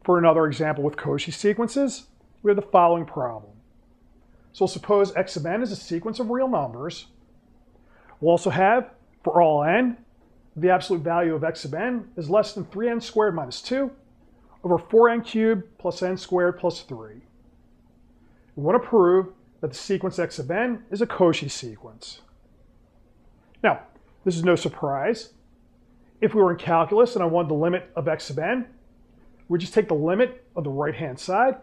For another example with Cauchy sequences, we have the following problem. So suppose x of n is a sequence of real numbers. We'll also have, for all n, the absolute value of x of n is less than 3n squared minus 2 over 4n cubed plus n squared plus 3. We want to prove that the sequence x of n is a Cauchy sequence. Now, this is no surprise. If we were in calculus and I wanted the limit of x of n, we just take the limit of the right-hand side.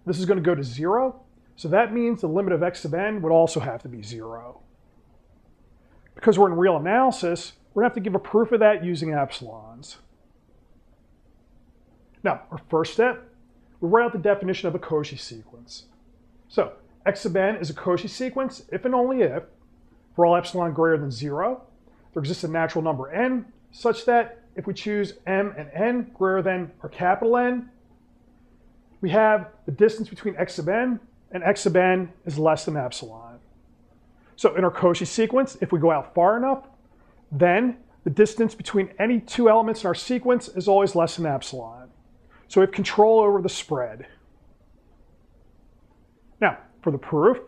This is going to go to 0, so that means the limit of x of n would also have to be 0. Because we're in real analysis, we're going to have to give a proof of that using epsilons. Now, our first step, we write out the definition of a Cauchy sequence. So, x of n is a Cauchy sequence if and only if, for all epsilon greater than 0, there exists a natural number n such that if we choose m and n greater than our capital N, we have the distance between x of n and x of n is less than epsilon. So in our Cauchy sequence, if we go out far enough, then the distance between any two elements in our sequence is always less than epsilon. So we have control over the spread. Now, for the proof,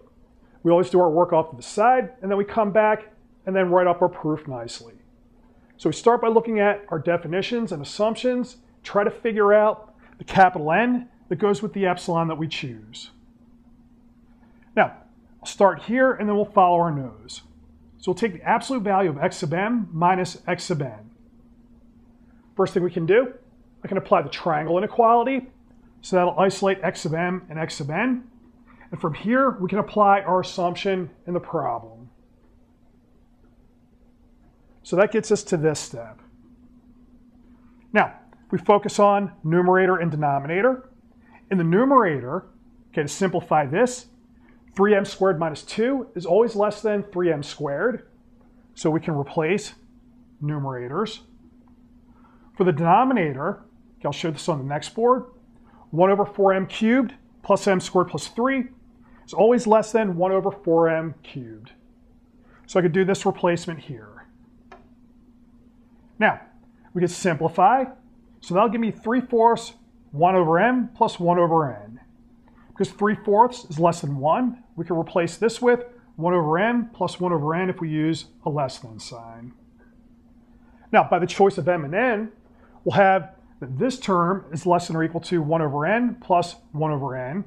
we always do our work off to the side, and then we come back and then write up our proof nicely. So we start by looking at our definitions and assumptions, try to figure out the capital N that goes with the epsilon that we choose. Now, I'll start here and then we'll follow our nose. So we'll take the absolute value of x sub m minus x sub n. First thing we can do, I can apply the triangle inequality. So that'll isolate x sub m and x sub n. And from here, we can apply our assumption in the problem. So that gets us to this step. Now, if we focus on numerator and denominator, in the numerator, okay, to simplify this, 3m squared minus 2 is always less than 3m squared. So we can replace numerators. For the denominator, okay, I'll show this on the next board, 1 over 4m cubed plus m squared plus 3 is always less than 1 over 4m cubed. So I could do this replacement here. Now, we could simplify. So that'll give me 3/4 1 over m plus 1 over n. Because 3/4 is less than 1, we can replace this with 1 over m plus 1 over n if we use a less than sign. Now, by the choice of m and n, we'll have that this term is less than or equal to 1 over n plus 1 over n.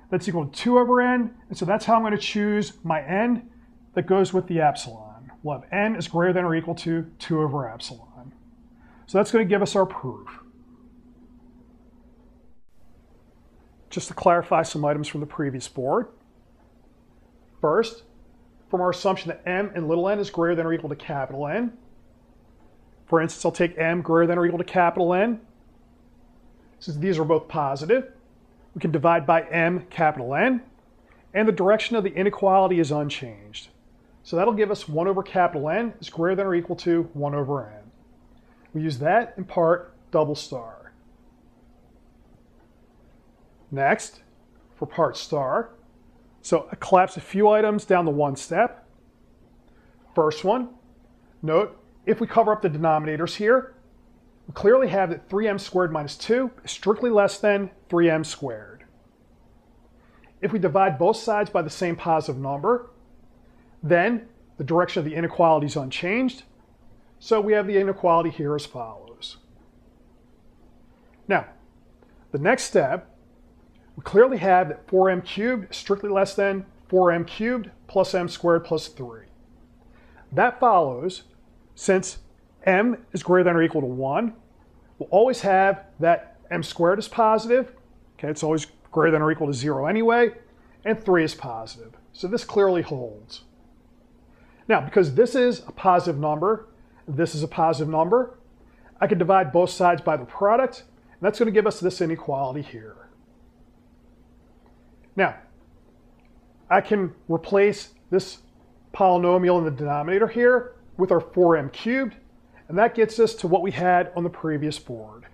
That's equal to 2 over n, and so that's how I'm going to choose my n that goes with the epsilon. We'll have n is greater than or equal to 2 over epsilon. So that's going to give us our proof. Just to clarify some items from the previous board. First, from our assumption that m and little n is greater than or equal to capital N. For instance, I'll take m greater than or equal to capital N. Since these are both positive, we can divide by m capital N, and the direction of the inequality is unchanged. So that'll give us 1 over capital N is greater than or equal to 1 over n. We use that in part double star. Next, for part star, so I collapse a few items down to one step. First one, note, if we cover up the denominators here, we clearly have that 3m squared minus 2 is strictly less than 3m squared. If we divide both sides by the same positive number, then the direction of the inequality is unchanged. So we have the inequality here as follows. Now, the next step, we clearly have that 4m cubed is strictly less than 4m cubed plus m squared plus 3. That follows, since m is greater than or equal to 1, we'll always have that m squared is positive. Okay, it's always greater than or equal to 0 anyway, and 3 is positive. So this clearly holds. Now, because this is a positive number, this is a positive number, I can divide both sides by the product, and that's going to give us this inequality here. Now, I can replace this polynomial in the denominator here with our 4m cubed, and that gets us to what we had on the previous board.